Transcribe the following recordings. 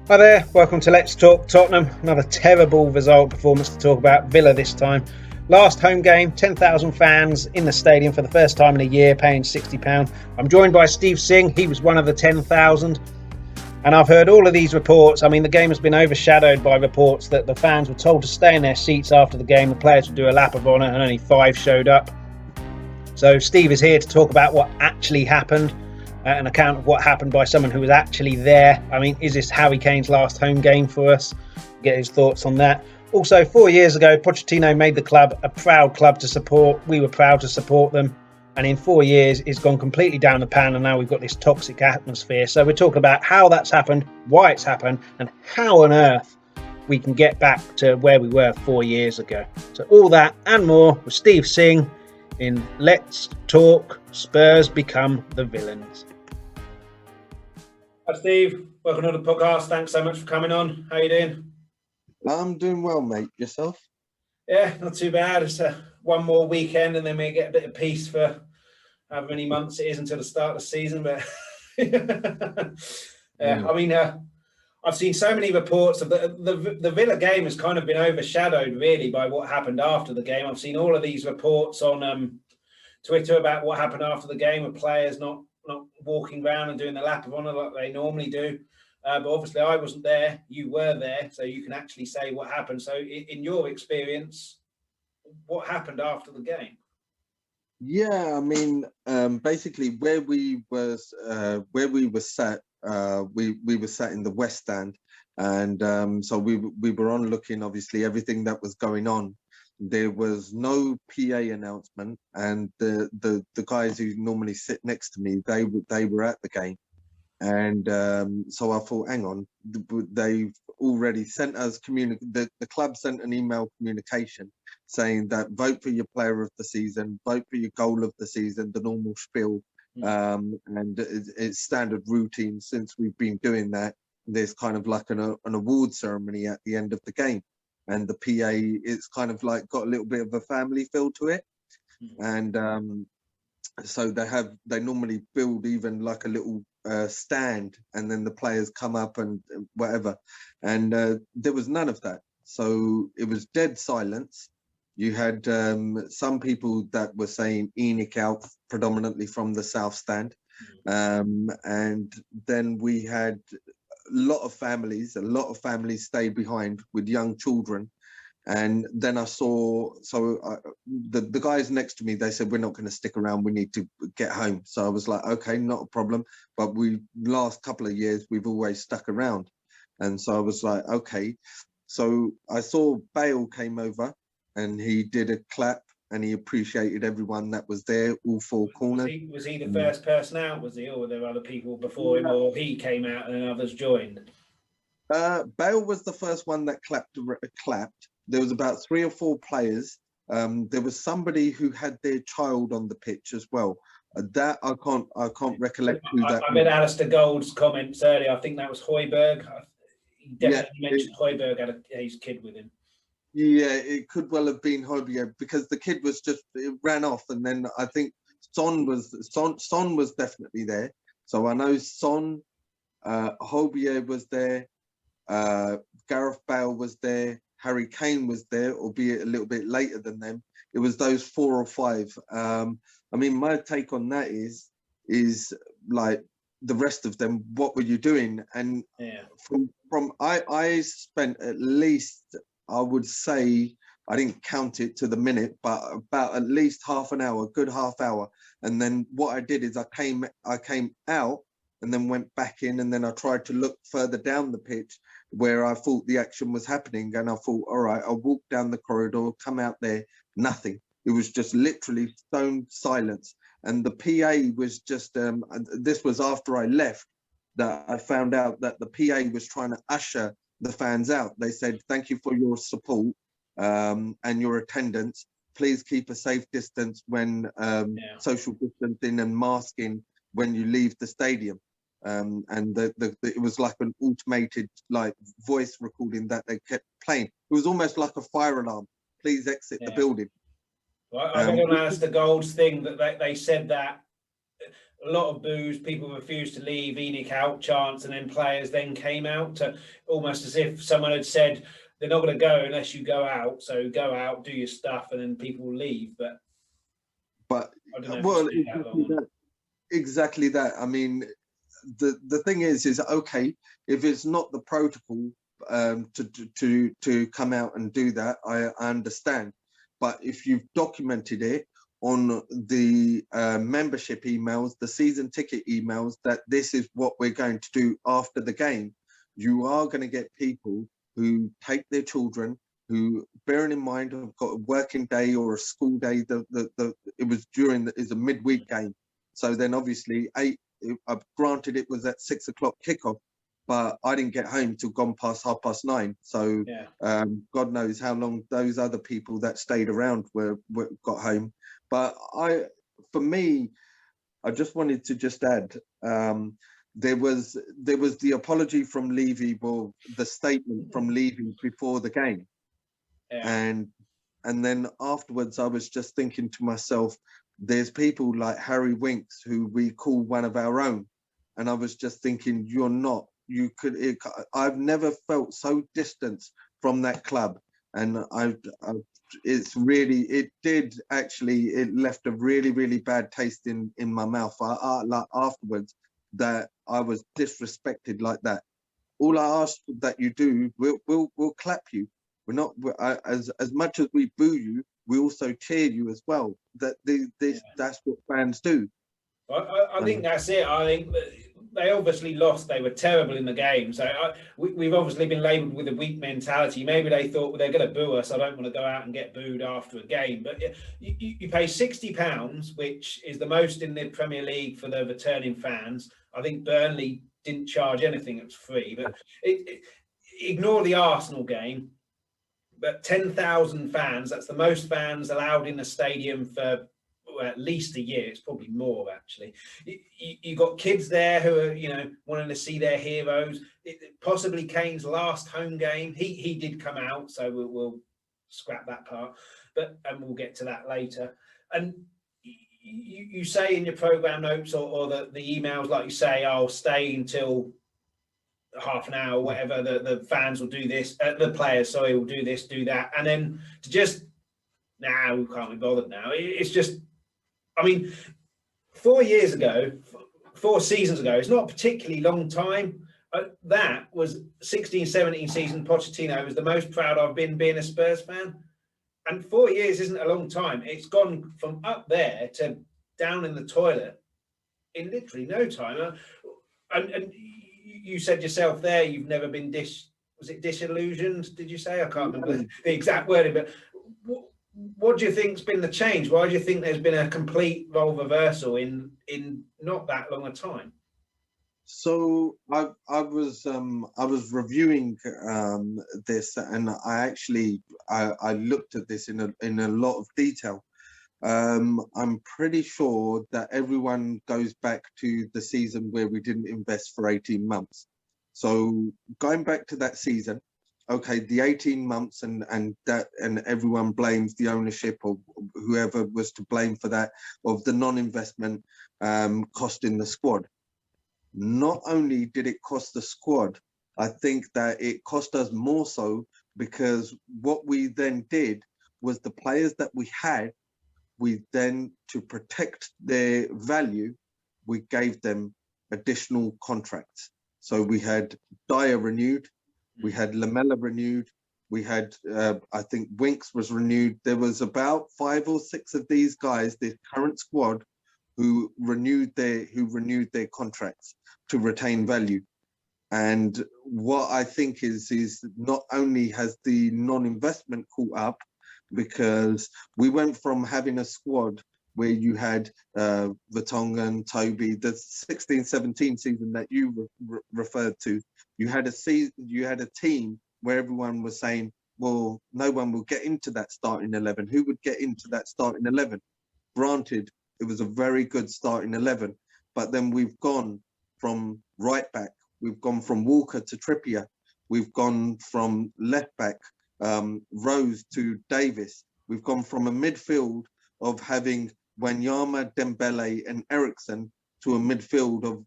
Hi there, welcome to Let's Talk Tottenham. Another terrible result performance to talk about. Villa this time. Last home game, 10,000 fans in the stadium for the first time in a year, paying £60. I'm joined by Steve Singh. He was one of the 10,000. And I've heard all of these reports. I mean, the game has been overshadowed by reports that the fans were told to stay in their seats after the game. The players would do a lap of honour and only 5 showed up. So Steve is here to talk about what actually happened. An account of what happened by someone who was actually there. I mean, is this Harry Kane's last home game for us? Get his thoughts on that. Also, 4 years ago, Pochettino made the club a proud club to support. We were proud to support them. And in 4 years, it's gone completely down the pan. And now we've got this toxic atmosphere. So we're talking about how that's happened, why it's happened, and how on earth we can get back to where we were 4 years ago. So all that and more with Steve Singh in Let's Talk Spurs Become the Villains. Hi Steve, welcome to the podcast. Thanks so much for coming on. How you doing? I'm doing well, mate. Yourself? Yeah, not too bad. It's one more weekend and then we get a bit of peace for however many months it is until the start of the season. But I mean, I've seen so many reports of the Villa game has kind of been overshadowed really by what happened after the game. I've seen all of these reports on Twitter about what happened after the game with players not walking around and doing the lap of honour like they normally do. But obviously I wasn't there. You were there, so you can actually say what happened. So in your experience, what happened after the game? Yeah, I mean, basically where we were sat, we were sat in the West Stand, and so we were on looking obviously everything that was going on. There was no PA announcement, and the guys who normally sit next to me, they were at the game, and so I thought, hang on, they've already sent us the club sent an email communication saying that vote for your player of the season, vote for your goal of the season, the normal spiel, and it's standard routine since we've been doing that. There's kind of like an award ceremony at the end of the game. And the PA, it's kind of like got a little bit of a family feel to it. And so they normally build even like a little stand, and then the players come up and whatever. And there was none of that. So it was dead silence. You had some people that were saying Enoch out predominantly from the South Stand. And then we had a lot of families stayed behind with young children. And then I saw, the guys next to me, they said, we're not going to stick around, we need to get home. So I was like, okay, not a problem. But last couple of years, we've always stuck around. And so I was like, okay. So I saw Bale came over and he did a clap and he appreciated everyone that was there, all 4 corners. Was he the first person out, was he? Or were there other people before him, or he came out and others joined? Bale was the first one that clapped. There was about 3 or 4 players. There was somebody who had their child on the pitch as well. That I can't recollect who that. I read Alistair Gold's comments earlier. I think that was Højbjerg. He definitely mentioned Højbjerg had his kid with him. Yeah, it could well have been Højbjerg because the kid it ran off, and then I think Son was definitely there. So I know Son, Højbjerg was there, Gareth Bale was there, Harry Kane was there, albeit a little bit later than them. It was those 4 or 5. I mean, my take on that is like the rest of them, what were you doing? And I spent at least, I would say, I didn't count it to the minute, but about at least half an hour, good half hour. And then what I did is I came out and then went back in, and then I tried to look further down the pitch where I thought the action was happening. And I thought, all right, I'll walk down the corridor, come out there, nothing. It was just literally stone silence. And the PA was just, this was after I left, that I found out that the PA was trying to usher the fans out. They said, thank you for your support and your attendance. Please keep a safe distance when social distancing and masking when you leave the stadium. And it was like an automated like voice recording that they kept playing. It was almost like a fire alarm. Please exit the building. Well, I read on Alistair Gold's thing that they said that a lot of boos. People refused to leave, Enoch out, chants, and then players then came out to almost as if someone had said they're not going to go unless you go out. So go out, do your stuff, and then people will leave. But I don't know if well, you stayed that long. exactly that. I mean, the thing is okay, if it's not the protocol to come out and do that, I understand. But if you've documented it on the membership emails, the season ticket emails, that this is what we're going to do after the game, you are going to get people who take their children, who, bearing in mind, have got a working day or a school day. It was it's a midweek game, so then obviously granted it was at 6 o'clock kickoff, but I didn't get home till gone past 9:30. So Yeah. God knows how long those other people that stayed around got home. But for me, I just wanted to just add, there was the apology from Levy, well, the statement from Levy before the game, and then afterwards, I was just thinking to myself, there's people like Harry Winks who we call one of our own, and I was just thinking, you're not. I've never felt so distant from that club, and it left a really, really bad taste in my mouth. Like afterwards, that I was disrespected like that. All I ask that you do, we'll clap you. We're not as much as we boo you, we also cheer you as well. That's what fans do. I think that's it. I think they obviously lost. They were terrible in the game. So we've obviously been labelled with a weak mentality. Maybe they thought, well, they're going to boo us. I don't want to go out and get booed after a game. But you pay £60, which is the most in the Premier League for the returning fans. I think Burnley didn't charge anything. It was free. But ignore the Arsenal game. But 10,000 fans, that's the most fans allowed in the stadium for at least a year. It's probably more, actually. You got kids there who are, wanting to see their heroes. Possibly Kane's last home game. He did come out, so we'll scrap that part. And we'll get to that later. And you say in your program notes or the emails, like you say, I'll stay until half an hour, whatever, the fans will do this, the players, sorry, will do this, do that, and then to just, we can't be bothered now. It's just, I mean, 4 seasons ago, it's not a particularly long time. That was 16-17 season. Pochettino was the most proud I've been being a Spurs fan, and 4 years isn't a long time. It's gone from up there to down in the toilet in literally no time. And you said yourself there, you've never been disillusioned, did you say? I can't remember the exact wording, but what do you think's been the change? Why do you think there's been a complete role reversal in not that long a time? So I was reviewing this, and I looked at this in a lot of detail. I'm pretty sure that everyone goes back to the season where we didn't invest for 18 months. So going back to that season, okay, the 18 months and everyone blames the ownership or whoever was to blame for that, of the non-investment costing the squad. Not only did it cost the squad, I think that it cost us more so because what we then did was the players that we had, we then, to protect their value, we gave them additional contracts. So we had Dyer renewed, we had Lamella renewed, we had, I think Winks was renewed. There was about 5 or 6 of these guys, the current squad, who renewed their contracts to retain value. And what I think is not only has the non-investment caught up, because we went from having a squad where you had Vertonghen, Toby, the 16-17 season that you referred to, you had a team where everyone was saying, well, no one will get into that starting 11. Who would get into that starting 11? Granted, it was a very good starting 11, but then we've gone from right back, we've gone from Walker to Trippier, we've gone from left back, Rose to Davis. We've gone from a midfield of having Wanyama, Dembele and Eriksen to a midfield of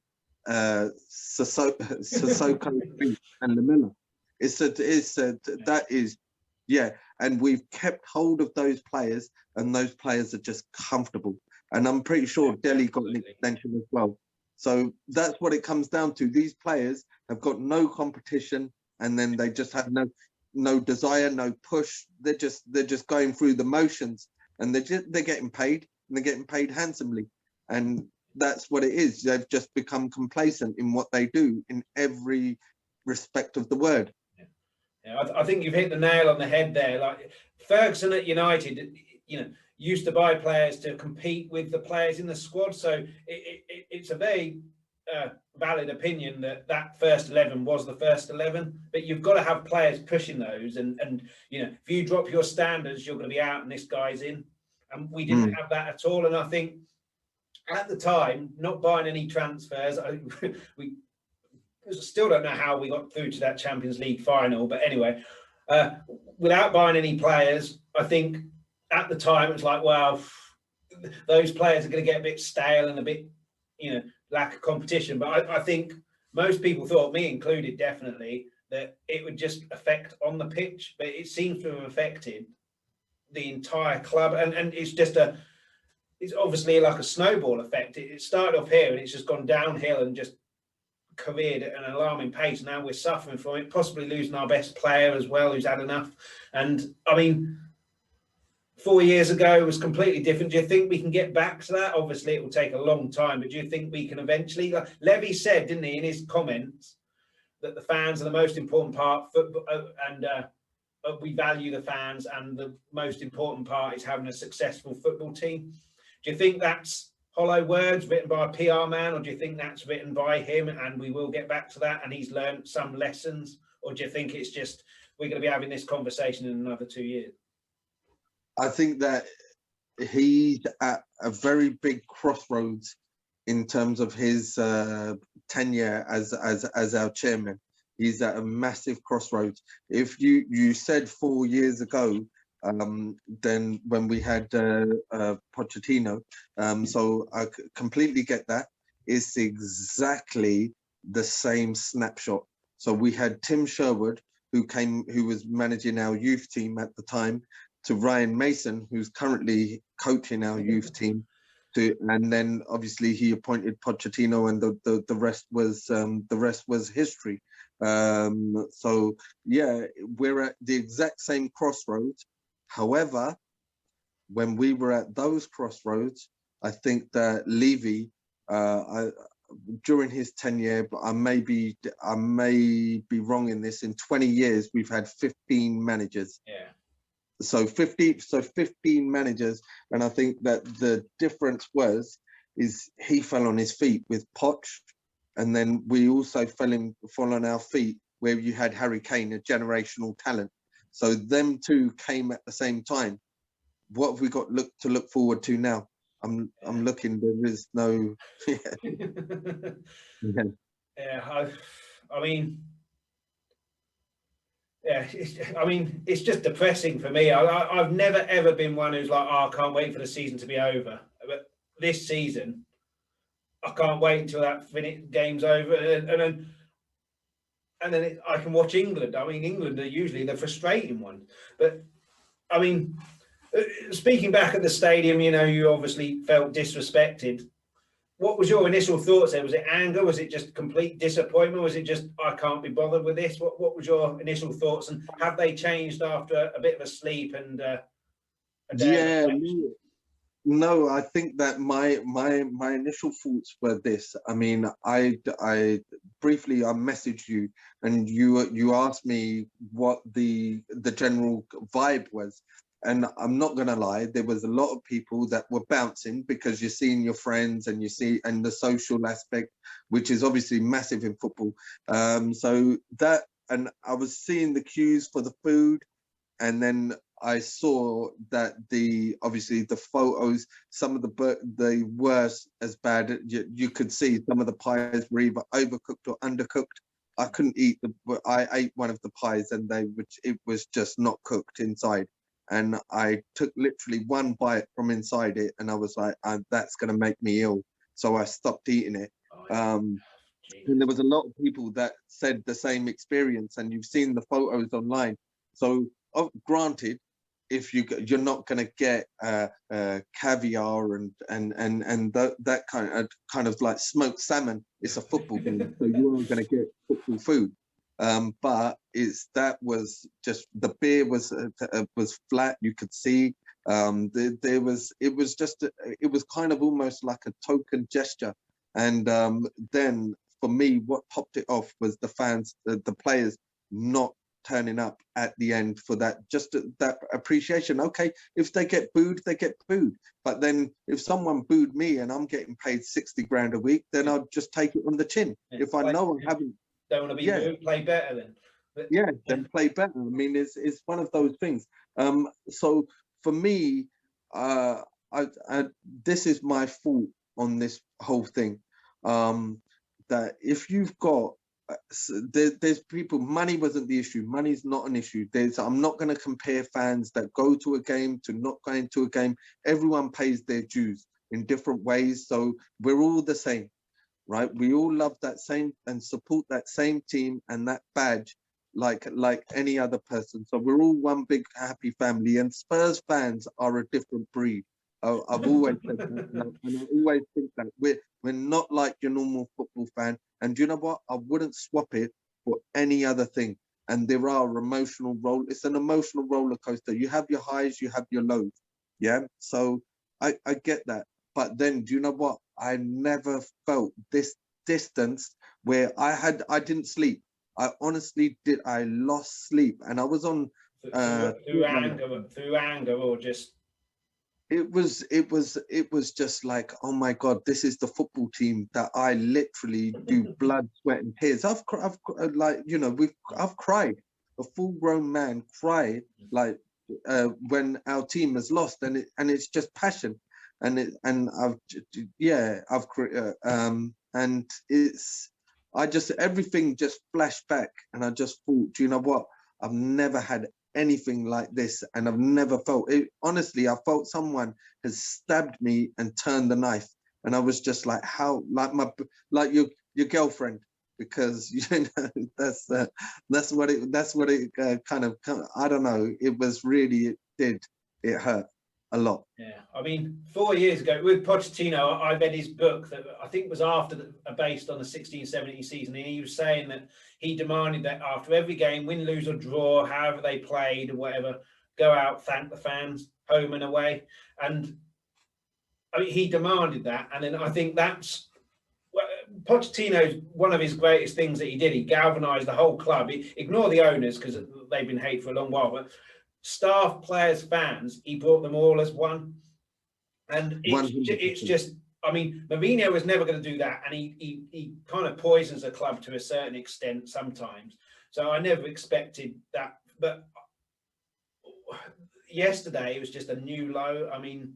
Sissoko and Lamella. That is, yeah. And we've kept hold of those players, and those players are just comfortable. And I'm pretty sure Delhi got an extension as well. So that's what it comes down to. These players have got no competition, and then they just have no desire, no push. They're just going through the motions, and they're getting paid, and they're getting paid handsomely. And that's what it is. They've just become complacent in what they do in every respect of the word. Yeah, I think you've hit the nail on the head there. Like Ferguson at United, used to buy players to compete with the players in the squad. So it's a very valid opinion that first 11 was the first 11. But you've got to have players pushing those. And if you drop your standards, you're going to be out and this guy's in. And we didn't have that at all. And I think at the time, not buying any transfers, we still don't know how we got through to that Champions League final. But anyway, without buying any players, I think at the time it was like, well, those players are going to get a bit stale and a bit, lack of competition. But I think most people thought, me included, definitely, that it would just affect on the pitch. But it seems to have affected the entire club. And it's obviously like a snowball effect. It started off here and it's just gone downhill and just careered at an alarming pace. Now we're suffering from it, possibly losing our best player as well, who's had enough. And I mean, 4 years ago it was completely different. Do you think we can get back to that? Obviously it will take a long time, but do you think we can eventually? Like Levy said, didn't he, in his comments, that the fans are the most important part, and we value the fans, and the most important part is having a successful football team. Do you think that's hollow words written by a PR man, or do you think that's written by him and we will get back to that and he's learned some lessons? Or do you think it's just we're going to be having this conversation in another 2 years? I think that he's at a very big crossroads in terms of his tenure as our chairman. He's at a massive crossroads. If you said 4 years ago, then when we had Pochettino, so I completely get that. It's exactly the same snapshot. So we had Tim Sherwood, who was managing our youth team at the time, to Ryan Mason, who's currently coaching our youth team, and then obviously he appointed Pochettino, and the rest was history. So yeah, we're at the exact same crossroads. However, when we were at those crossroads, I think that Levy, during his tenure, but I may be wrong in this, in 20 years, we've had 15 managers. Yeah. So 15 managers. And I think that the difference is he fell on his feet with Poch. And then we also fell on our feet where you had Harry Kane, a generational talent. So them two came at the same time. What have we got to look forward to now? I'm looking. There is no. Yeah. I mean, yeah. It's just depressing for me. I've never ever been one who's like, oh, I can't wait for the season to be over. But this season, I can't wait until that game's over, and then I can watch England. I mean, England are usually the frustrating one. But, I mean, speaking back at the stadium, you obviously felt disrespected. What was your initial thoughts there? Was it anger? Was it just complete disappointment? Was it just, I can't be bothered with this? What was your initial thoughts? And have they changed after a bit of a sleep and a day? Yeah. No, I think that my initial thoughts were this. I mean, I briefly messaged you, and you asked me what the general vibe was, and I'm not gonna lie, there was a lot of people that were bouncing because you're seeing your friends and and the social aspect, which is obviously massive in football. So that, and I was seeing the queues for the food, and then I saw that obviously the photos, some of they were as bad. You could see some of the pies were either overcooked or undercooked. I couldn't eat I ate one of the pies, and it was just not cooked inside. And I took literally one bite from inside it, and I was like, that's going to make me ill. so I stopped eating it. And there was a lot of people that said the same experience, and you've seen the photos online. So granted, if you're not going to get caviar and that kind of like smoked salmon, it's a football game, so you are going to get football food. But that was just, the beer was flat. You could see it was kind of almost like a token gesture. And then for me, what topped it off was the fans, the players not turning up at the end for that, just that appreciation. Okay, if they get booed, they get booed. But then if someone booed me and I'm getting paid 60 grand a week, then I'll just take it on the chin. If I know I haven't, don't want to be booed, play better then. But, then play better. I mean, it's one of those things. So for me, this is my fault on this whole thing. That if you've got there's people, money wasn't the issue. Money's not an issue. I'm not going to compare fans that go to a game to not going to a game. Everyone pays their dues in different ways, so we're all the same, right? We all love that same and support that same team and that badge like any other person. So we're all one big happy family, and Spurs fans are a different breed. I've always said that, and I always think that we're not like your normal football fan. And you know what? I wouldn't swap it for any other thing. And there are emotional it's an emotional roller coaster. You have your highs, you have your lows. Yeah. So I get that. But then, do you know what? I never felt this distance where I didn't sleep. I honestly did. I lost sleep, and I was on through anger, or just. It was just like, oh my God, this is the football team that I literally do blood, sweat, and tears. I've cried. A full-grown man cry like when our team has lost, and it's just passion, and everything just flashed back, and I just thought, do you know what? I've never had anything like this, and I've never felt it. Honestly, I felt someone has stabbed me and turned the knife, and I was just like, how, like your girlfriend, because you know that's what it kind of, I don't know. It was really, it hurt a lot. Yeah, I mean, 4 years ago with Pochettino, I read his book that I think was based on the 16-17 season, and he was saying that he demanded that after every game, win, lose or draw, however they played or whatever, go out, thank the fans, home and away. And I mean, he demanded that, and then I think that's Pochettino's one of his greatest things that he did. He galvanised the whole club. Ignore the owners because they've been hated for a long while, but staff, players, fans, he brought them all as one. And it's just, I mean, Mourinho was never going to do that, and he kind of poisons the club to a certain extent sometimes. So I never expected that. But yesterday it was just a new low. I mean,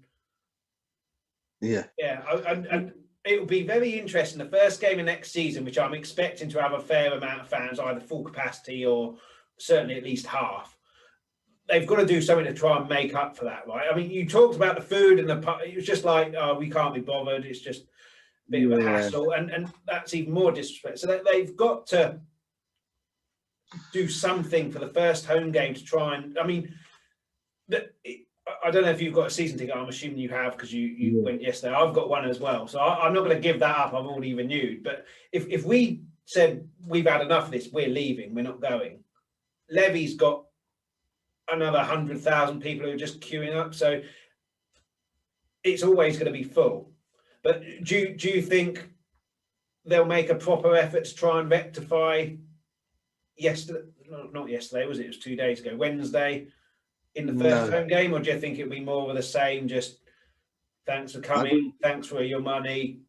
and it will be very interesting. The first game of next season, which I'm expecting to have a fair amount of fans, either full capacity or certainly at least half. They've got to do something to try and make up for that, right? I mean, you talked about the food and it was just like, oh, we can't be bothered. It's just a bit of a hassle, and that's even more disrespect. So they've got to do something for the first home game to try and. I mean, I don't know if you've got a season ticket. I'm assuming you have because you went yesterday. I've got one as well, so I'm not going to give that up. I've already renewed. But if we said we've had enough of this, we're leaving. We're not going. Levy's got another 100,000 people who are just queuing up, so it's always going to be full. But do you think they'll make a proper effort to try and rectify not yesterday, was it? It was 2 days ago, Wednesday, in the first home game, or do you think it'll be more of the same? Just thanks for coming, thanks for your money.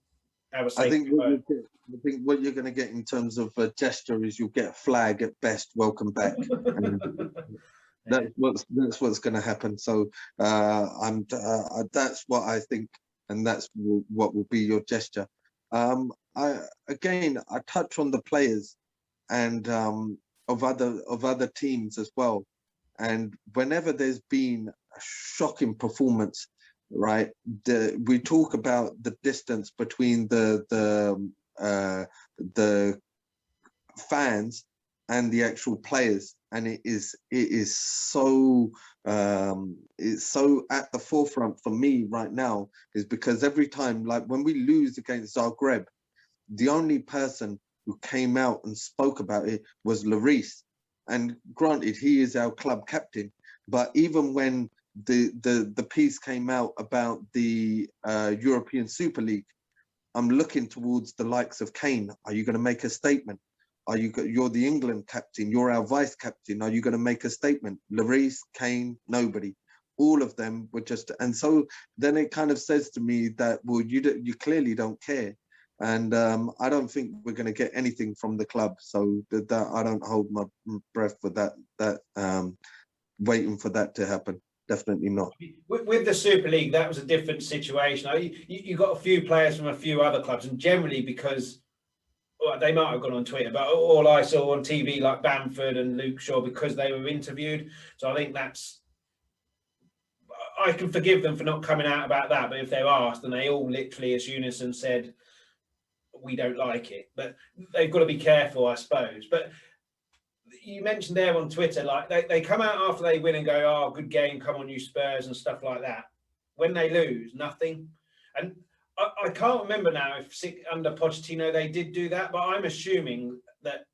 Have a safe I think what you're going to get in terms of a gesture is you'll get a flag at best, welcome back. That's what's going to happen. So that's what I think, and that's what will be your gesture. I touch on the players and of other teams as well. And whenever there's been a shocking performance, right? We talk about the distance between the fans and the actual players, and it is so it's so at the forefront for me right now, is because every time, like when we lose against Zagreb, the only person who came out and spoke about it was Lloris. And granted, he is our club captain, but even when the piece came out about the European Super League, I'm looking towards the likes of Kane. Are you going to make a statement? You're the England captain, you're our vice captain. Are you going to make a statement? Lloris, Kane, nobody. All of them were just, and so then it kind of says to me that, well, you clearly don't care. And I don't think we're going to get anything from the club. So that I don't hold my breath for that waiting for that to happen. Definitely not. With the Super League, that was a different situation. You got a few players from a few other clubs, and generally because, well, they might have gone on Twitter, but all I saw on TV, like Bamford and Luke Shaw, because they were interviewed. So I think I can forgive them for not coming out about that. But if they're asked, and they all literally as unison said, we don't like it. But they've got to be careful, I suppose. But you mentioned there on Twitter, like they come out after they win and go, oh, good game, come on, you Spurs, and stuff like that. When they lose, nothing. And I can't remember now if under Pochettino they did do that, but I'm assuming that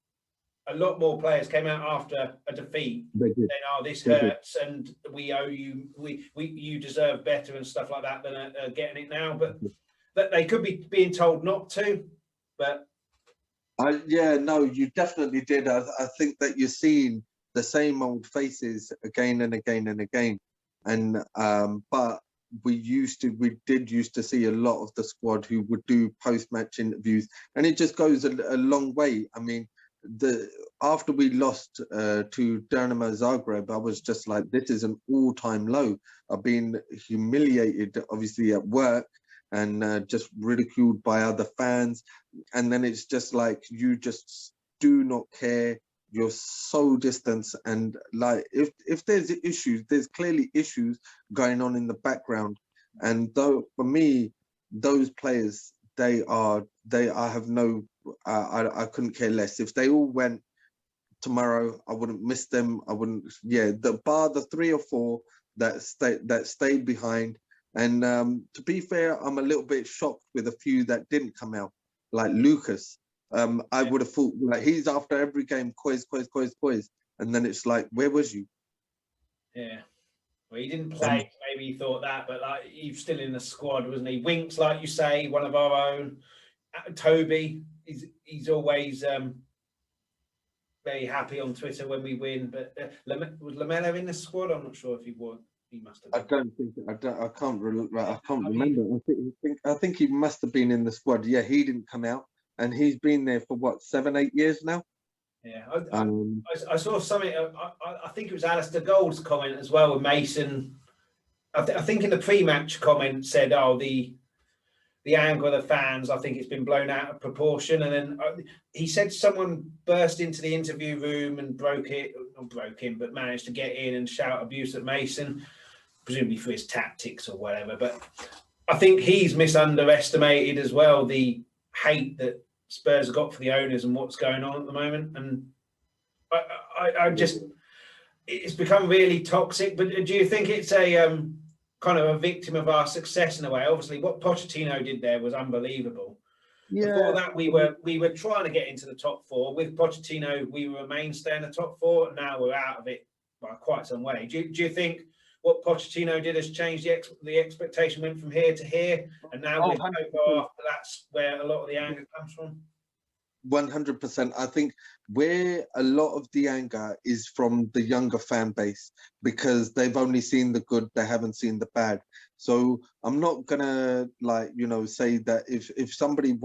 a lot more players came out after a defeat saying, oh, this hurts and we owe you, you deserve better and stuff like that than getting it now. But that they could be being told not to, but yeah, no, you definitely did. I think that you're seeing the same old faces again and again and again. And but we did used to see a lot of the squad who would do post-match interviews, and it just goes a long way. I mean, after we lost to Dynamo Zagreb, I was just like, this is an all-time low. I've been humiliated, obviously, at work, and just ridiculed by other fans. And then it's just like, you just do not care. You're so distant. And like, if there's issues, there's clearly issues going on in the background. And though for me, those players, I have no, I couldn't care less. If they all went tomorrow, I wouldn't miss them. I wouldn't, the bar, the 3 or 4 that stayed behind. And to be fair, I'm a little bit shocked with a few that didn't come out, like Lucas. I would have thought, like, he's after every game, Coys. And then it's like, where was you? Yeah. Well, he didn't play, maybe he thought that, but like, he's still in the squad, wasn't he? Winks, like you say, one of our own. Toby, he's always very happy on Twitter when we win. But was Lamella in the squad? I'm not sure if he was. He must have. I can't remember. I think he must have been in the squad. Yeah, he didn't come out, and he's been there for what, 7-8 years now. Yeah, I saw something. I think it was Alistair Gold's comment as well with Mason. I think in the pre-match comment said, "Oh, the anger of the fans. I think it's been blown out of proportion." And then he said someone burst into the interview room and not broke in, but managed to get in and shout abuse at Mason, presumably for his tactics or whatever. But I think he's underestimated as well the hate that Spurs have got for the owners and what's going on at the moment. And I just, it's become really toxic. But do you think it's a kind of a victim of our success in a way? Obviously, what Pochettino did there was unbelievable. Yeah. Before that, we were trying to get into the top 4. With Pochettino, we were a mainstay in the top 4. And now we're out of it by quite some way. Do you think what Pochettino did has changed the expectation, went from here to here, and now we're after that's where a lot of the anger comes from? 100%. I think where a lot of the anger is from the younger fan base, because they've only seen the good, they haven't seen the bad. So I'm not gonna, like, say that if somebody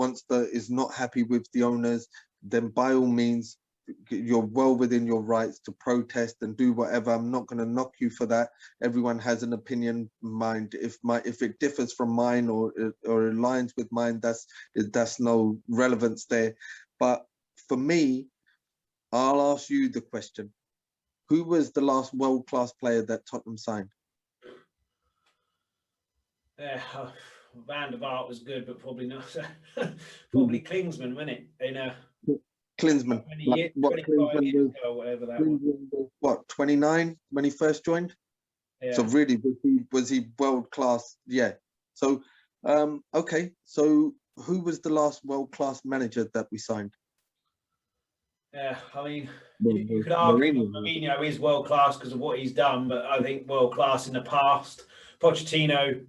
is not happy with the owners, then by all means, you're well within your rights to protest and do whatever. I'm not going to knock you for that. Everyone has an opinion. Mind if it differs from mine or aligns with mine, that's no relevance there. But for me, I'll ask you the question: who was the last world-class player that Tottenham signed? Van der Vaart was good, but probably not. Probably Klinsmann, wasn't it? In Klinsmann, 25 Klinsmann years was, ago, or whatever that was. what, 29 when he first joined? Yeah. So really, was he world class? Yeah. So, okay. So who was the last world class manager that we signed? Yeah, I mean, you could argue Mourinho is world class because of what he's done, but I think world class in the past. Pochettino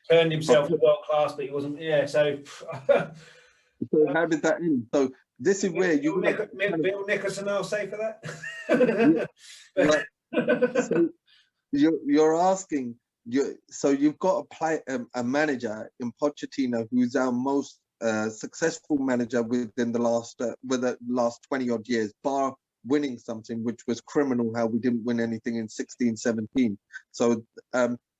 turned himself to world class, but he wasn't. Yeah, so. So how did that end? So this is where you Bill Nicholson, I'll say for that. Right. So you're asking so you've got a manager in Pochettino who's our most successful manager within the last 20 odd years, bar winning something which was criminal how we didn't win anything in 16-17. So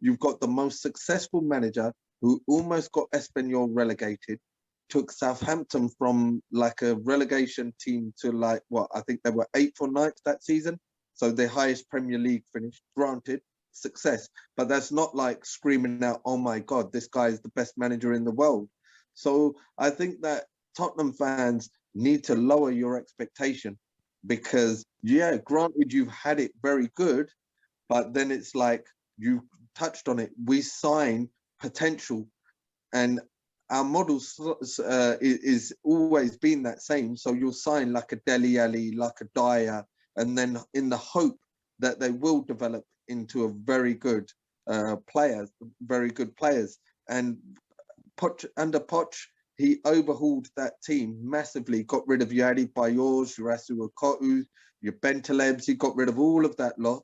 you've got the most successful manager who almost got Espanyol relegated, took Southampton from like a relegation team to like what I think they were 8th or 9th that season. So their highest Premier League finish, granted, success. But that's not like screaming out, oh my God, this guy is the best manager in the world. So I think that Tottenham fans need to lower your expectation because, yeah, granted, you've had it very good, but then it's like you touched on it. We sign potential, and our model is always been that same. So you'll sign like a Dele Alli, like a Dyer, and then in the hope that they will develop into a very good players. And under Poch, he overhauled that team massively, got rid of your Adebayors, your Asuakotu, your Bentalebs, he got rid of all of that lot.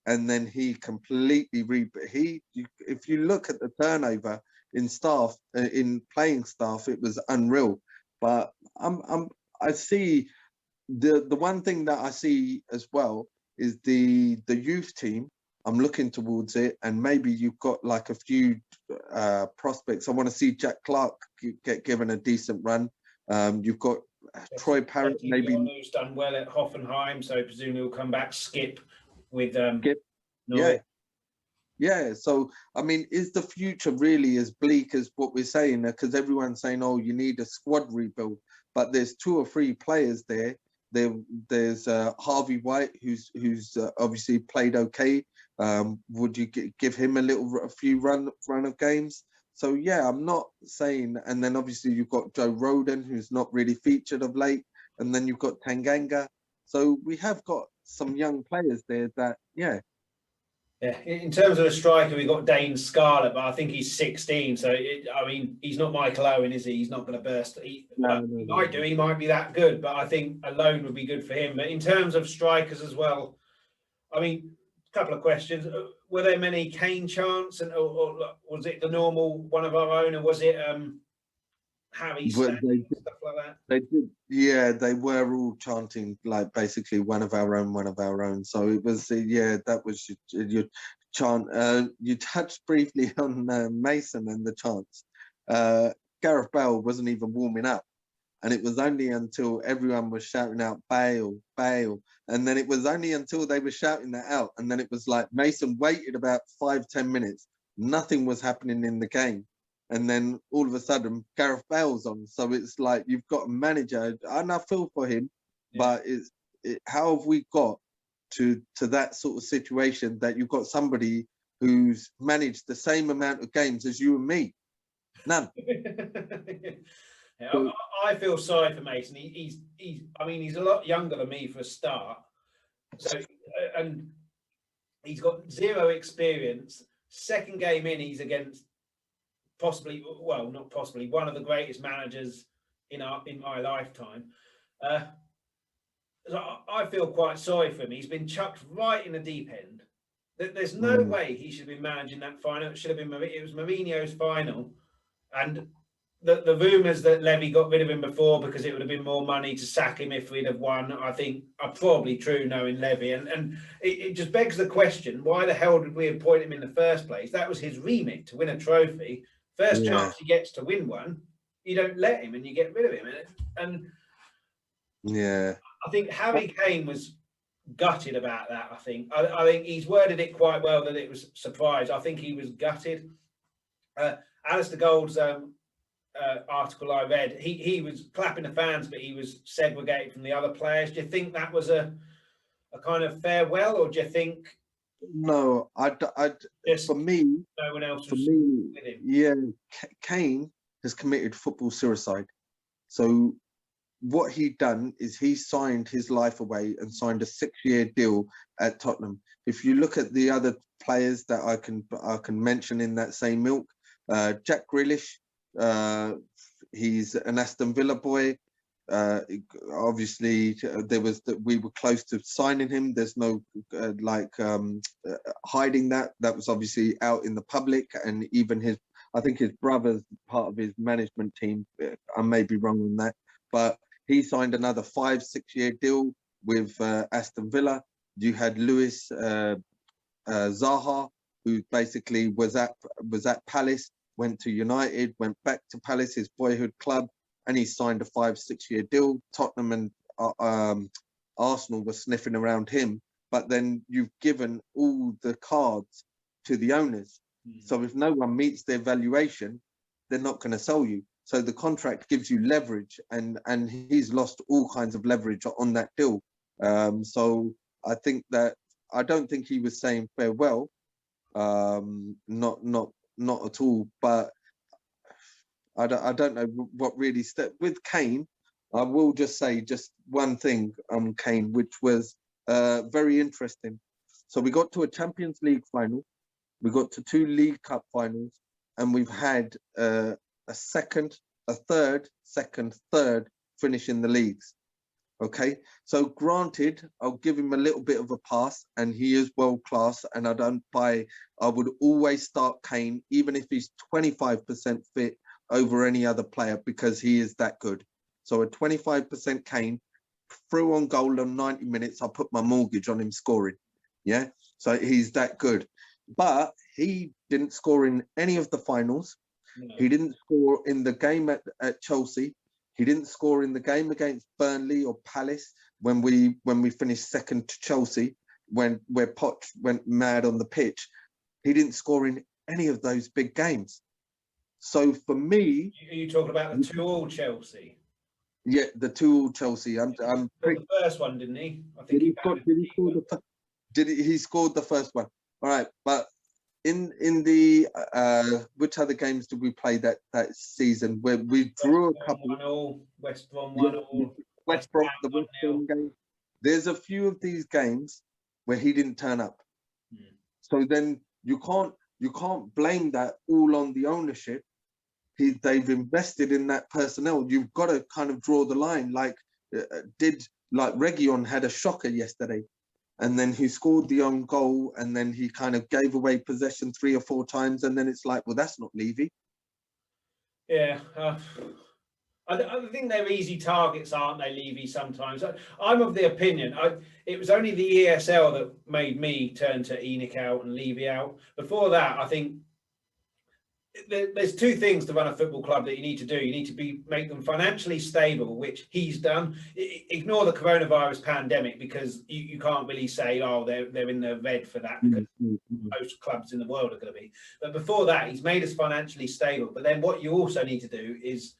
And then he completely if you look at the turnover in staff, in playing staff, it was unreal. But I see the one thing that I see as well is the youth team. I'm looking towards it, and maybe you've got like a few prospects. I want to see Jack Clark get given a decent run. You've got Troy Parrott, maybe who's done well at Hoffenheim, so presumably he'll come back. Skip with Skip. Yeah. So I mean, is the future really as bleak as what we're saying? Because everyone's saying, "Oh, you need a squad rebuild," but there's 2 or 3 players there. There's Harvey White, who's obviously played okay. Would you give him a few run of games? So yeah, I'm not saying. And then obviously you've got Joe Rodon, who's not really featured of late, and then you've got Tanganga. So we have got some young players there that Yeah, in terms of a striker, we've got Dane Scarlett, but I think he's 16. So, I mean, he's not Michael Owen, is he? He's not going to burst. He might do. He might be that good, but I think a loan would be good for him. But in terms of strikers as well, I mean, a couple of questions. Were there many Kane chants, or was it the normal one of our own, or was it Harry standing, stuff like that? They did, yeah. They were all chanting like basically one of our own. So it was, that was your chant. You touched briefly on Mason and the chants. Gareth Bale wasn't even warming up, and it was only until everyone was shouting out Bale, Bale, and then it was only until they were shouting that out, and then it was like Mason waited about 5-10 minutes. Nothing was happening in the game. And then all of a sudden, Gareth Bale's on. So it's like you've got a manager, and I feel for him, but how have we got to that sort of situation that you've got somebody who's managed the same amount of games as you and me? None. I feel sorry for Mason. He's a lot younger than me for a start. So, and he's got 0 experience. Second game in, he's against not possibly, one of the greatest managers in my lifetime. So I feel quite sorry for him. He's been chucked right in the deep end. There's no way he should have been managing that final. It was Mourinho's final, and the rumours that Levy got rid of him before because it would have been more money to sack him if we'd have won, I think are probably true knowing Levy. And it just begs the question, why the hell did we appoint him in the first place? That was his remit, to win a trophy. First chance he gets to win one, you don't let him and you get rid of him. And I think Harry Kane was gutted about that. I think he's worded it quite well that it was surprise. I think he was gutted. Alistair Gold's article I read, he was clapping the fans, but he was segregated from the other players. Do you think that was a kind of farewell, or do you think? No, for me, no one else for was me, with him. yeah, Kane has committed football suicide. So what he done is he signed his life away and signed a 6-year deal at Tottenham. If you look at the other players that I can mention in that same ilk, Jack Grealish, he's an Aston Villa boy. Obviously, we were close to signing him. There's no hiding that. That was obviously out in the public, and even I think his brother's part of his management team. I may be wrong on that, but he signed another 5-6-year deal with Aston Villa. You had Luis Zaha, who basically was at Palace, went to United, went back to Palace, his boyhood club, and he signed a 5-6-year deal. Tottenham and Arsenal were sniffing around him, but then you've given all the cards to the owners. So if no one meets their valuation, they're not going to sell you. So the contract gives you leverage, and he's lost all kinds of leverage on that deal. So I think that I don't think he was saying farewell, not at all. But I don't know what really with Kane. I will just say just one thing on Kane, which was very interesting. So we got to a Champions League final, we got to 2 League Cup finals, and we've had a third finish in the leagues. Okay, so granted, I'll give him a little bit of a pass, and he is world class, and I would always start Kane, even if he's 25% fit over any other player, because he is that good. So a 25% Kane, through on goal on 90 minutes, I'll put my mortgage on him scoring. Yeah, so he's that good. But he didn't score in any of the finals. No. He didn't score in the game at Chelsea. He didn't score in the game against Burnley or Palace when we finished second to Chelsea, where Poch went mad on the pitch. He didn't score in any of those big games. So for me, are you talking about the 2-2 Chelsea? Yeah, the 2-2 Chelsea. The first one, didn't he? I think he scored the first one. All right, but in the which other games did we play that season where we drew a couple? West Brom 1-1. West Brom, the West Brom game. There's a few of these games where he didn't turn up. So then you can't blame that all on the ownership. They've invested in that personnel. You've got to kind of draw the line. Like Reguilon had a shocker yesterday, and then he scored the own goal, and then he kind of gave away possession 3 or 4 times, and then it's like, well, that's not Levy. Yeah, I think they're easy targets, aren't they, Levy? Sometimes I'm of the opinion. It was only the ESL that made me turn to Enoch out and Levy out. Before that, I think there's 2 things to run a football club that you need to do. You need to make them financially stable, which he's done. Ignore the coronavirus pandemic, because you can't really say, oh, they're in the red for that, because most clubs in the world are going to be. But before that, he's made us financially stable. But then what you also need to do is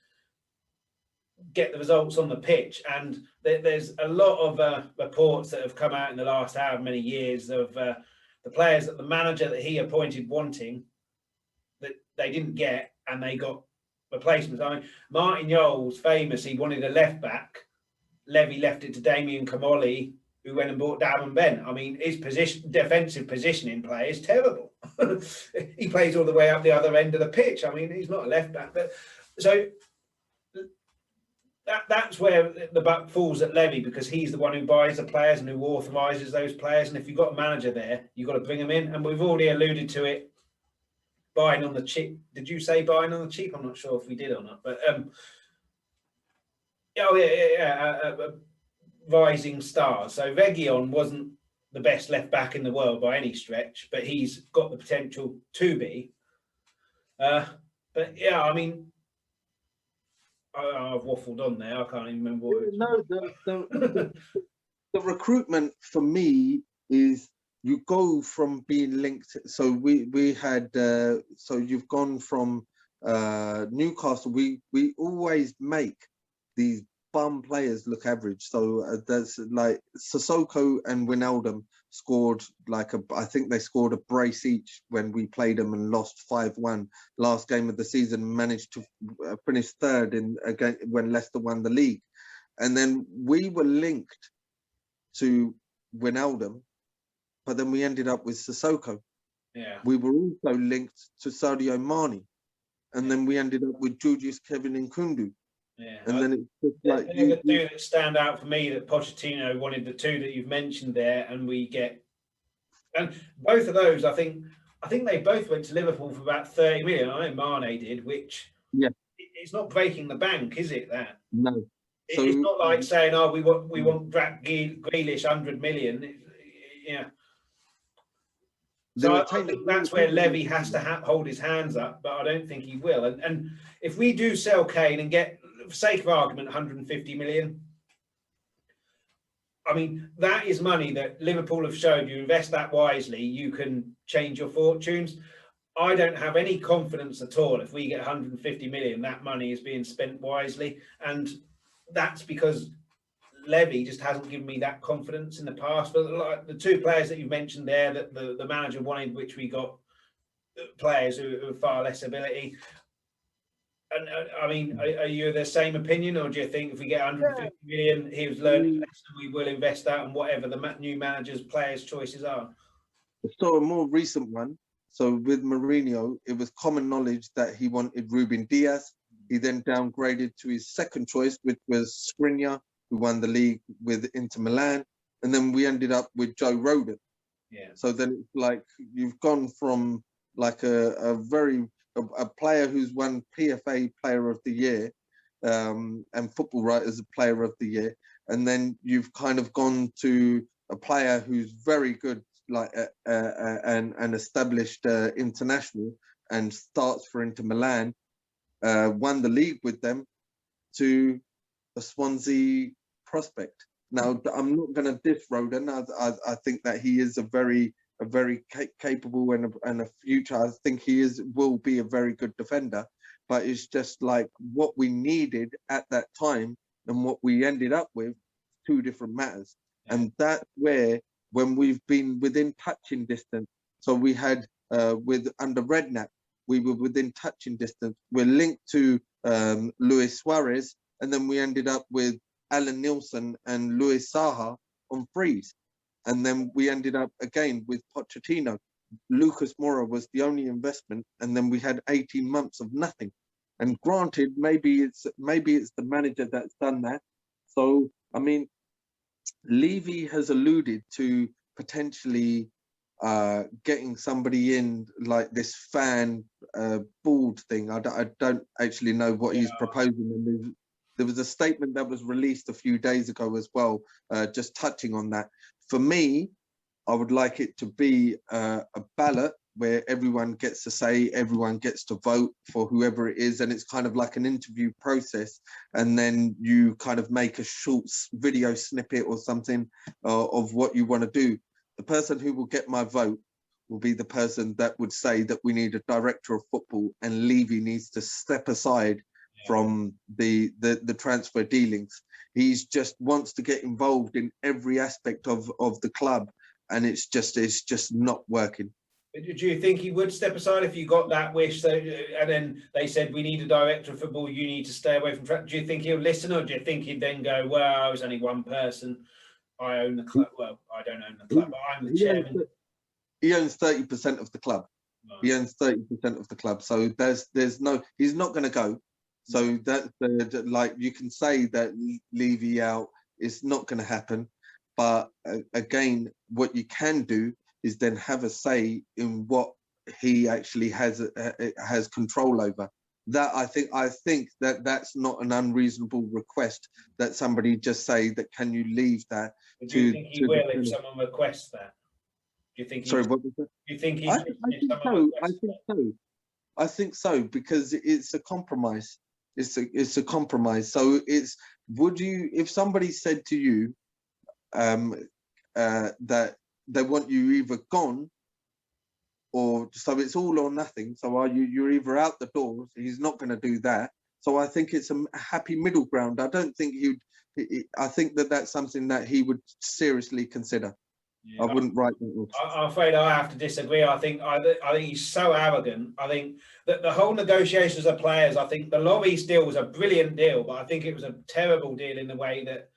get the results on the pitch. And there's a lot of reports that have come out in the last however many years of the players that the manager that he appointed wanting, that they didn't get, and they got replacements. I mean, Martin Yole's famous. He wanted a left back. Levy left it to Damien Comolli, who went and bought Darren Ben. I mean, his defensive positioning play is terrible. He plays all the way up the other end of the pitch. I mean, he's not a left back. But so that's where the buck falls at Levy, because he's the one who buys the players and who authorises those players. And if you've got a manager there, you've got to bring them in. And we've already alluded to it. Buying on the cheap. Did you say buying on the cheap? I'm not sure if we did or not, but rising stars. So Reguilon wasn't the best left back in the world by any stretch, but he's got the potential to be. But yeah, I mean, I've waffled on there. I can't even remember what it was. No, the recruitment for me is you go from being linked. So we had so you've gone from Newcastle. We always make these bum players look average. So that's like Sissoko and Wijnaldum scored like I think they scored a brace each when we played them and lost 5-1 last game of the season. Managed to finish third in again when Leicester won the league, and then we were linked to Wijnaldum, but then we ended up with Sissoko. Yeah. We were also linked to Sadio Mane, and then we ended up with Georgios, Kevin and Kundu. Yeah. And then it's just like the two that stand out for me that Pochettino wanted, the two that you've mentioned there, and we get, and both of those, I think they both went to Liverpool for about 30 million. I know Mane did, which it's not breaking the bank, is it? That no. So it's not like saying, "Oh, we want Grealish 100 million." Yeah. So I think that's where Levy has to hold his hands up, but I don't think he will. And if we do sell Kane and get, for sake of argument, 150 million, I mean, that is money that Liverpool have shown you invest that wisely, you can change your fortunes. I don't have any confidence at all if we get 150 million, that money is being spent wisely. And that's because Levy just hasn't given me that confidence in the past. But like the two players that you mentioned there, that the manager wanted, which we got players who have far less ability. And I mean, are you the same opinion, or do you think if we get 150 million, he was learning a lesson, we will invest that on whatever the new manager's players' choices are? So a more recent one. So with Mourinho, it was common knowledge that he wanted Ruben Diaz. He then downgraded to his second choice, which was Skriniar, who won the league with Inter Milan. And then we ended up with Joe Rodon. Yeah. So then it's like you've gone from like a player who's won PFA Player of the Year and Football Writers Player of the Year. And then you've kind of gone to a player who's very good, like an established international, and starts for Inter Milan, won the league with them, to a Swansea prospect. Now, I'm not going to diss Rodon. I think that he is a very capable and a future. I think he will be a very good defender. But it's just like what we needed at that time and what we ended up with, two different matters. And that's where, when we've been within touching distance, so we had under Redknapp, we were within touching distance. We're linked to Luis Suarez, and then we ended up with Alan Nielsen and Luis Saha on freeze. And then we ended up again with Pochettino. Lucas Moura was the only investment, and then we had 18 months of nothing. And granted, maybe it's the manager that's done that. So I mean, Levy has alluded to potentially getting somebody in like this fan board thing. I don't actually know what he's proposing. And there was a statement that was released a few days ago as well, just touching on that. For me, I would like it to be a ballot where everyone gets to say, everyone gets to vote for whoever it is, and it's kind of like an interview process, and then you kind of make a short video snippet or something of what you want to do. The person who will get my vote will be the person that would say that we need a director of football, and Levy needs to step aside from the transfer dealings. He's just wants to get involved in every aspect of the club, and it's just not working. Do you think he would step aside if you got that wish? So, and then they said, we need a director of football, you need to stay away from track. Do you think he'll listen, or do you think he'd then go, well, I was only one person, I own the club? Well, I don't own the club, but I'm the chairman. He owns 30% of the club. Right. He owns 30% of the club. So there's no, he's not going to go. So that like you can say that Levy out, it's not going to happen. But again, what you can do is then have a say in what he actually has control over. That I think that that's not an unreasonable request, that somebody just say that, can you leave that? Do you think he will if someone requests that? Do you think? Sorry, what was that? Do you think he? I think so. I think so, because it's a compromise. It's a compromise. So would you, if somebody said to you that they want you either gone, or so it's all or nothing. So you're either out the door. He's not going to do that. So I think it's a happy middle ground. I don't think I think that's something that he would seriously consider. Yeah, I wouldn't write that. I'm afraid I have to disagree. I think he's so arrogant. I think that the whole negotiations of players, I think the Lloris deal was a brilliant deal, but I think it was a terrible deal in the way that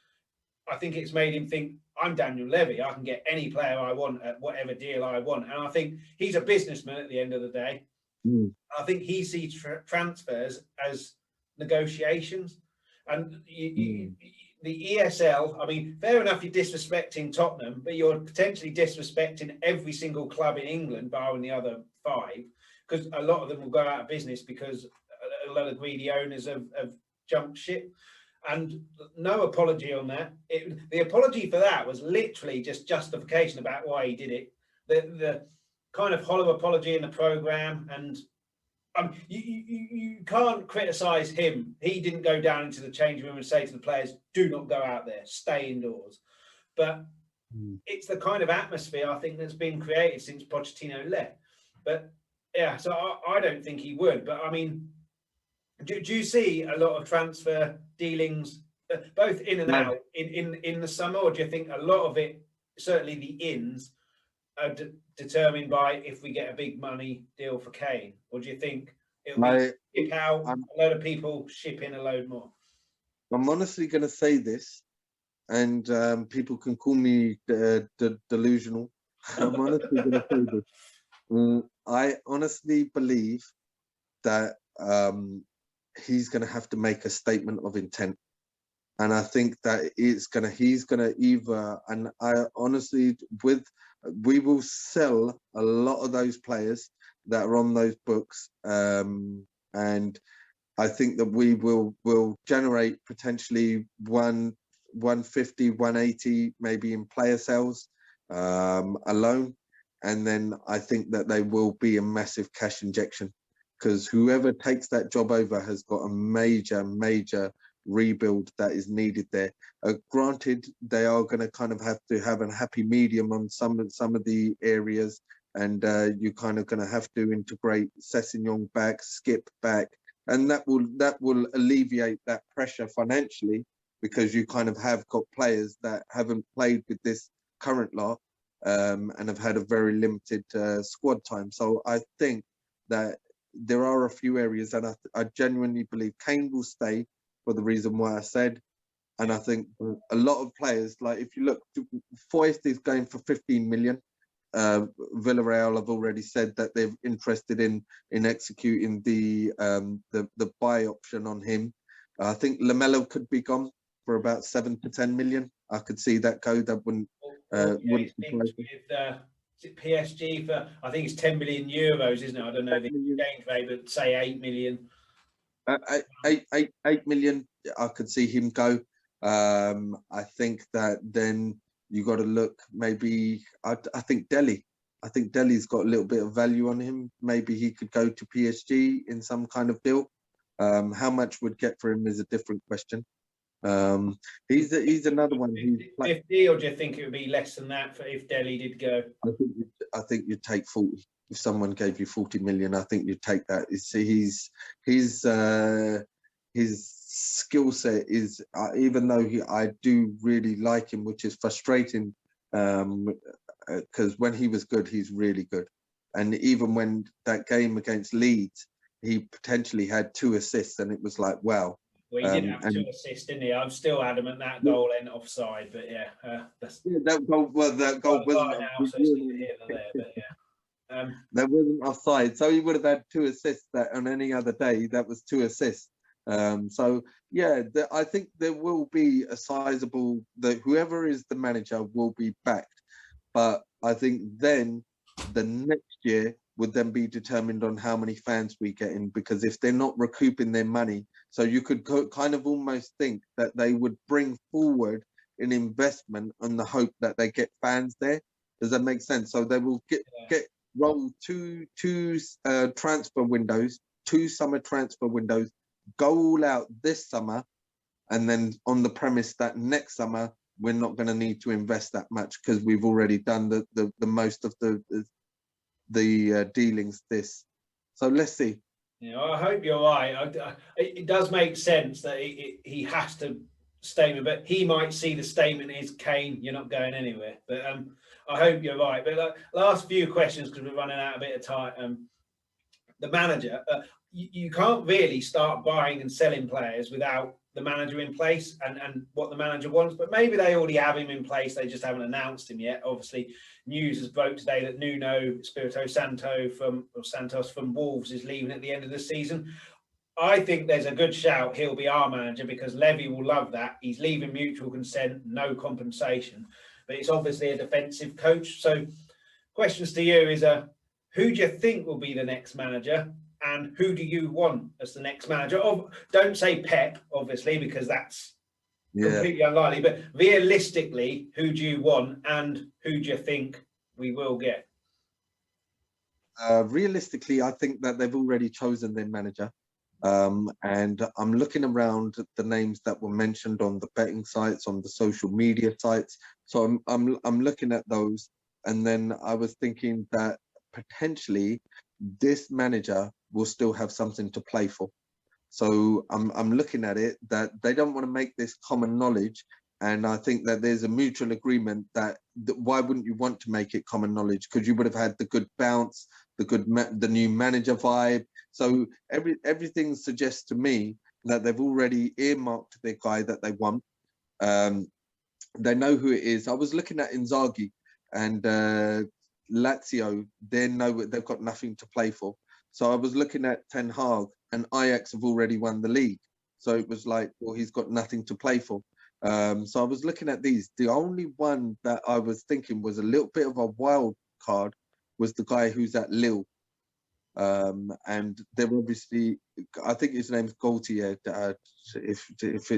I think it's made him think, I'm Daniel Levy. I can get any player I want at whatever deal I want. And I think he's a businessman at the end of the day. I think he sees transfers as negotiations. And the ESL, I mean, fair enough, you're disrespecting Tottenham, but you're potentially disrespecting every single club in England, barring the other 5, because a lot of them will go out of business because a lot of greedy owners have jumped ship. And no apology on that. The apology for that was literally just justification about why he did it. The kind of hollow apology in the programme, and you can't criticise him. He didn't go down into the changing room and say to the players, do not go out there, stay indoors. But it's the kind of atmosphere I think that's been created since Pochettino left. But yeah, so I don't think he would. But I mean, do you see a lot of transfer dealings, both in and out, in the summer, or do you think a lot of it, certainly the ins, are determined by if we get a big money deal for Kane, or do you think it'll be ship out a load of people, ship in a load more? I'm honestly going to say this, and people can call me delusional. I'm honestly going to say this. I honestly believe that he's going to have to make a statement of intent. And I think that he's gonna either, and I honestly, we will sell a lot of those players that are on those books. And I think that we will generate potentially 150, 180, maybe in player sales alone. And then I think that they will be a massive cash injection, because whoever takes that job over has got a major rebuild that is needed there. Granted, they are going to kind of have to have a happy medium on some of the areas, and you're kind of going to have to integrate Sessegnon back, Skip back, and that will alleviate that pressure financially, because you kind of have got players that haven't played with this current lot and have had a very limited squad time. So I think that there are a few areas, and I genuinely believe Kane will stay for the reason why I said. And I think a lot of players, like if you look, Foyth is going for 15 million. Villarreal have already said that they're interested in executing the buy option on him. I think Lamelo could be gone for about 7 to 10 million. I could see that go. That wouldn't surprise me. Is it PSG for, I think it's 10 million euros, isn't it? I don't know the exchange rate, but say 8 million. 8 million, I could see him go. I think that then you got to look, maybe, I think Delhi. I think Delhi's got a little bit of value on him. Maybe he could go to PSG in some kind of deal. How much would get for him is a different question. He's another one. 50, or do you think it would be less than that for if Delhi did go? I think you'd take 40. If someone gave you 40 million, I think you'd take that. His skill set is, even though I do really like him, which is frustrating, because when he was good, he's really good. And even when that game against Leeds, he potentially had 2 assists, and it was like, wow. Well, he did have 2 assists, didn't he? I'm still adamant that goal went offside, but yeah, that goal wasn't. That wasn't offside, so he would have had 2 assists. That on any other day, that was 2 assists. So yeah, I think there will be a sizable. Whoever is the manager will be backed, but I think then the next year would then be determined on how many fans we get in, because if they're not recouping their money, so you could kind of almost think that they would bring forward an investment on the hope that they get fans there. Does that make sense? So they will roll two transfer windows, 2 summer transfer windows, go all out this summer, and then on the premise that next summer we're not going to need to invest that much because we've already done the most of the dealings. So let's see. Yeah, I hope you're right. It does make sense that he has to statement, but he might see the statement is Kane, you're not going anywhere. But I hope you're right. But last few questions because we're running out a bit of time. The manager, you can't really start buying and selling players without the manager in place and what the manager wants, but maybe they already have him in place, they just haven't announced him yet. Obviously, news has broke today that Nuno Espirito Santos from Wolves is leaving at the end of the season. I think there's a good shout he'll be our manager because Levy will love that. He's leaving mutual consent, no compensation, but it's obviously a defensive coach. So questions to you is, who do you think will be the next manager? And who do you want as the next manager? Don't say Pep, obviously, because that's completely unlikely. But realistically, who do you want and who do you think we will get? Realistically, I think that they've already chosen their manager. And I'm looking around at the names that were mentioned on the betting sites, on the social media sites. So I'm looking at those. And then I was thinking that potentially this manager will still have something to play for. So I'm looking at it that they don't want to make this common knowledge, and I think that there's a mutual agreement that why wouldn't you want to make it common knowledge? Because you would have had the good bounce, the new manager vibe. So everything suggests to me that they've already earmarked their guy that they want. They know who it is. I was looking at Inzaghi and Lazio. They've got nothing to play for. So I was looking at Ten Hag, and Ajax have already won the league. So it was like, well, he's got nothing to play for. So I was looking at these. The only one that I was thinking was a little bit of a wild card was the guy who's at Lille. And they're obviously, I think his name's Gaultier, if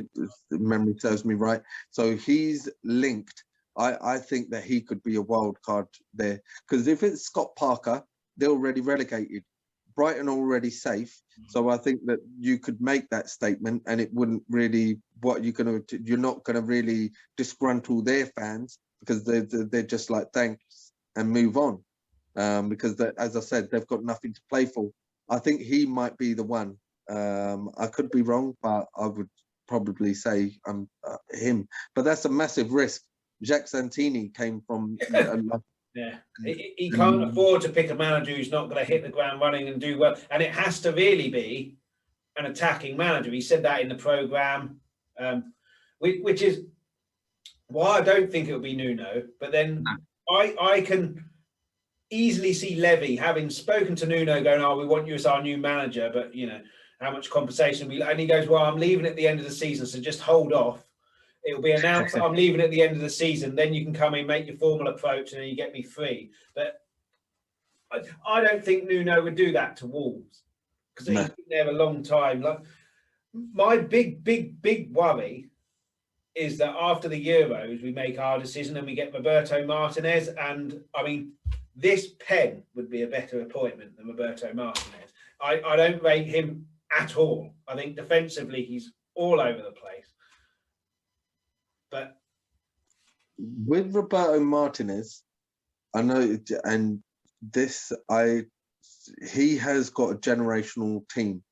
memory serves me right. So he's linked. I think that he could be a wild card there. Because if it's Scott Parker, they're already relegated. Brighton already safe, so I think that you could make that statement, and it wouldn't really. You're not gonna really disgruntle their fans because they're just like thanks and move on, because as I said, they've got nothing to play for. I think he might be the one. I could be wrong, but I would probably say him. But that's a massive risk. Jacques Santini came from. Yeah, he can't afford to pick a manager who's not going to hit the ground running and do well. And it has to really be an attacking manager. He said that in the programme, which is why I don't think it'll be Nuno. But then I can easily see Levy, having spoken to Nuno, going, "Oh, we want you as our new manager, but, you know, how much compensation we..." And he goes, "Well, I'm leaving at the end of the season, so just hold off. It'll be announced that I'm leaving at the end of the season. Then you can come in, make your formal approach, and then you get me free." But I don't think Nuno would do that to Wolves because he's been there a long time. Like, my big worry is that after the Euros, we make our decision and we get Roberto Martinez. And I mean, this pen would be a better appointment than Roberto Martinez. I don't rate him at all. I think defensively, he's all over the place. But with Roberto Martinez, I know, and he has got a generational team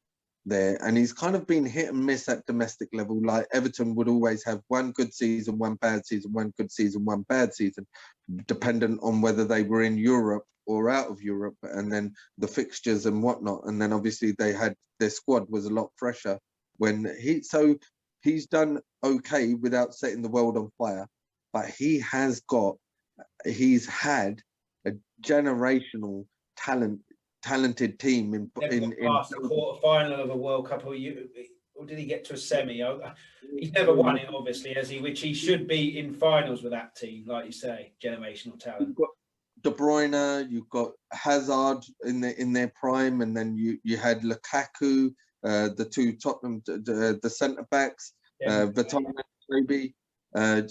there, and he's kind of been hit and miss at domestic level. Like Everton would always have one good season, one bad season, one good season, one bad season, dependent on whether they were in Europe or out of Europe, and then the fixtures and whatnot. And then obviously their squad was a lot fresher when he's done okay without setting the world on fire, but he's had a generational talented team in past the quarter-final of a World Cup, or did he get to a semi? He's never won it, obviously, has he? Which he should be in finals with that team, like you say, generational talent. You've got De Bruyne, you've got Hazard in their prime, and then you had Lukaku, the two Tottenham, the centre backs, Vertonghen, maybe.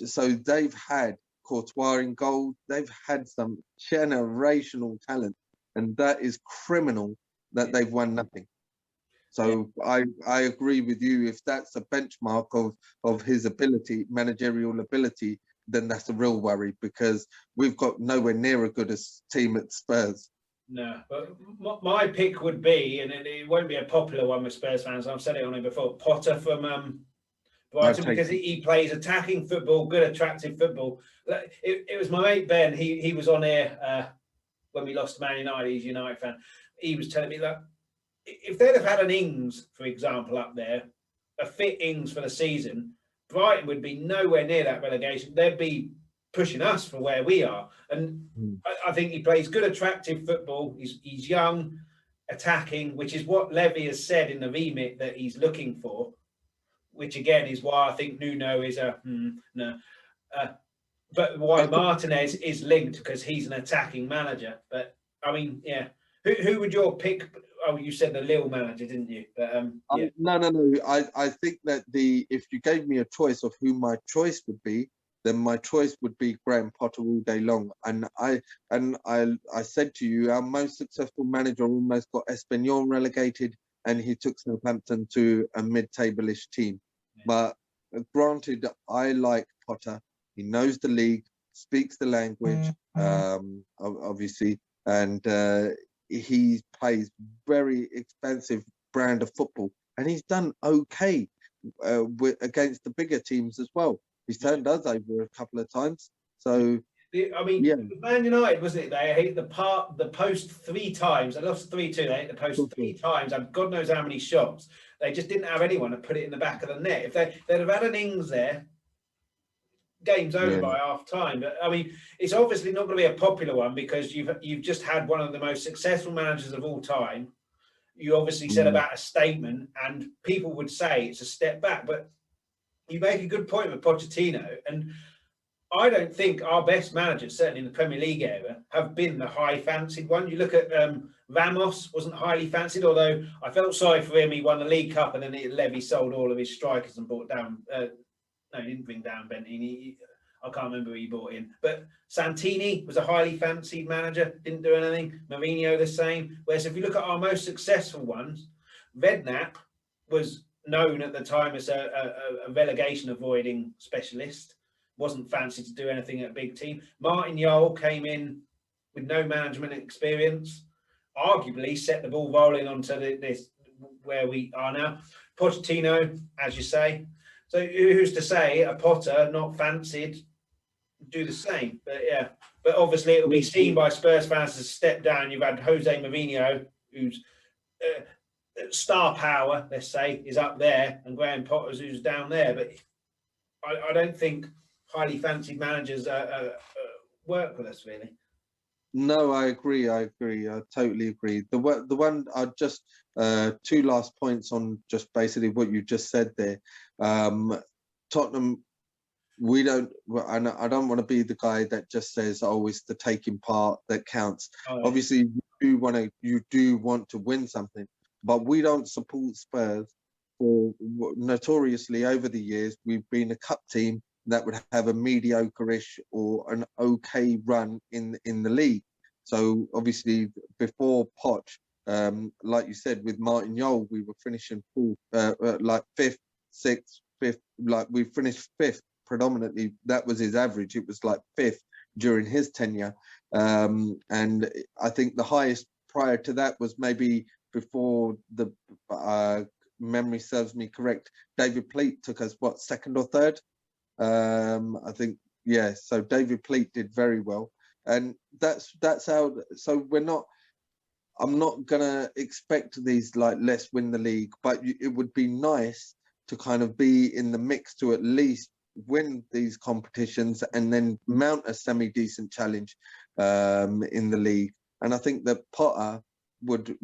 So they've had Courtois in goal. They've had some generational talent, and that is criminal that they've won nothing. So I agree with you. If that's a benchmark of his ability, managerial ability, then that's a real worry, because we've got nowhere near as good a team at Spurs. No, but my pick would be, and it won't be a popular one with Spurs fans, I've said it on it before, Potter from Brighton, because he plays attacking football, good, attractive football. It was my mate Ben, he was on here when we lost to Man United, he's a United fan. He was telling me that if they'd have had an Ings, for example, up there, a fit Ings for the season, Brighton would be nowhere near that relegation. They'd be pushing us for where we are. And I think he plays good, attractive football. He's young, attacking, which is what Levy has said in the remit that he's looking for, which again is why I think Nuno is a no. But why Martinez is linked, because he's an attacking manager. But I mean, yeah, who would your pick? Oh, you said the Lille manager, didn't you? But yeah. No. I think that if you gave me a choice of who my choice would be, then my choice would be Graham Potter all day long. And I said to you, our most successful manager almost got Espanyol relegated, and he took Southampton to a mid-table-ish team. Yeah. But granted, I like Potter. He knows the league, speaks the language, obviously, and he plays very expensive brand of football, and he's done okay against the bigger teams as well. He's turned us over a couple of times. So I mean, yeah. Man United, wasn't it? They hit the post 3 times. They lost 3-2. They hit the post 3 times, and God knows how many shots. They just didn't have anyone to put it in the back of the net. If they'd have had an Ings there, game's over by half time. But I mean, it's obviously not going to be a popular one, because you've just had one of the most successful managers of all time. You obviously said about a statement, and people would say it's a step back, but you make a good point with Pochettino, and I don't think our best managers, certainly in the Premier League era, have been the high fancied one. You look at Ramos, wasn't highly fancied, although I felt sorry for him. He won the League Cup, and then Levy sold all of his strikers and brought down. No, he didn't bring down Bentini. I can't remember who he brought in. But Santini was a highly fancied manager, didn't do anything. Mourinho the same. Whereas if you look at our most successful ones, Redknapp was known at the time as a relegation avoiding specialist. Wasn't fancy to do anything at a big team. Martin Jol came in with no management experience, arguably set the ball rolling onto this where we are now. Pochettino, as you say. So who's to say a Potter, not fancied, do the same? But yeah, but obviously it will be seen by Spurs fans as a step down. You've had Jose Mourinho, who's star power, let's say, is up there, and Graham Potter's who's down there. But I don't think highly fancied managers work with us, really. No, I agree. I totally agree. The one I just 2 last points on just basically what you just said there. Tottenham, we don't. I don't want to be the guy that just says, "Oh, it's the taking part that counts." Oh, yeah. Obviously, you do want to win something, but we don't support Spurs. For notoriously over the years, we've been a cup team that would have a mediocre-ish or an okay run in the league. So obviously before Poch, like you said, with Martin Jol, we were finishing like 5th, 6th, 5th, like we finished 5th predominantly. That was his average. It was like 5th during his tenure. And I think the highest prior to that was maybe before the memory serves me correct, David Pleat took us, what, 2nd or 3rd? I think, yeah, so David Pleat did very well, and that's how. So I'm not gonna expect these like let's win the league, but it would be nice to kind of be in the mix to at least win these competitions and then mount a semi-decent challenge in the league. And I think that Potter would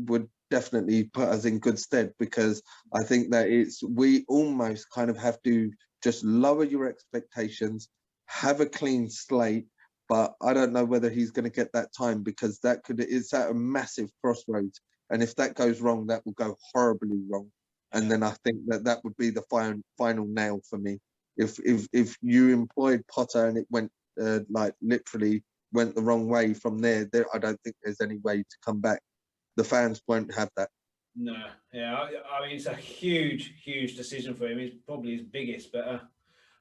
definitely put us in good stead, because I think that we almost kind of have to just lower your expectations, have a clean slate, but I don't know whether he's going to get that time, because it's at a massive crossroads, and if that goes wrong, that will go horribly wrong, and then I think that would be the final nail for me. If you employed Potter and it went like literally went the wrong way from there, I don't think there's any way to come back. The fans won't have that. No, yeah, I mean, it's a huge decision for him. It's probably his biggest, but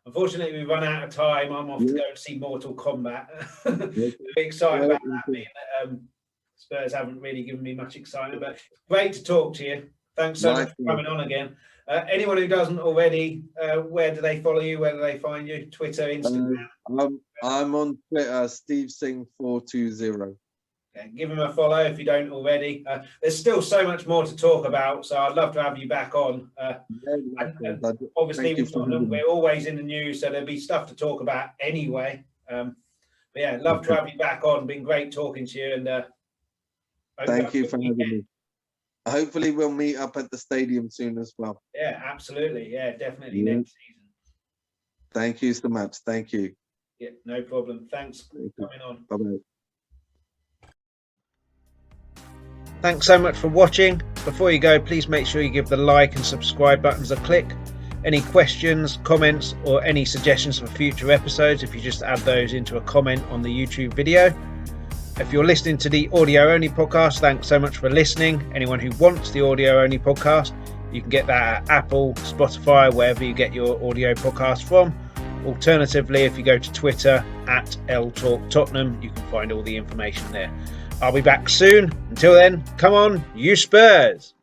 unfortunately, we've run out of time. I'm off to go and see Mortal Kombat. Very excited about that, being that Spurs haven't really given me much excitement, but great to talk to you. Thanks so much for coming on again. Anyone who doesn't already, where do they follow you? Where do they find you? Twitter, Instagram? I'm on Twitter, Steve Singh 420. Give him a follow if you don't already. There's still so much more to talk about, so I'd love to have you back on. Obviously, with Tottenham, we're always in the news, so there'll be stuff to talk about anyway. But yeah, love to have you back on. Been great talking to you, and thank you for having me. Hopefully, we'll meet up at the stadium soon as well. Yeah, absolutely. Yeah, definitely next season. Thank you so much. Thank you. Yeah, no problem. Thanks for coming on. Bye-bye. Thanks so much for watching. Before you go, please make sure you give the like and subscribe buttons a click. Any questions, comments, or any suggestions for future episodes, if you just add those into a comment on the YouTube video. If you're listening to the audio only podcast, thanks so much for listening. Anyone who wants the audio only podcast, you can get that at Apple, Spotify, wherever you get your audio podcast from. Alternatively, if you go to Twitter at LTalk Tottenham, you can find all the information there. I'll be back soon. Until then, come on, you Spurs!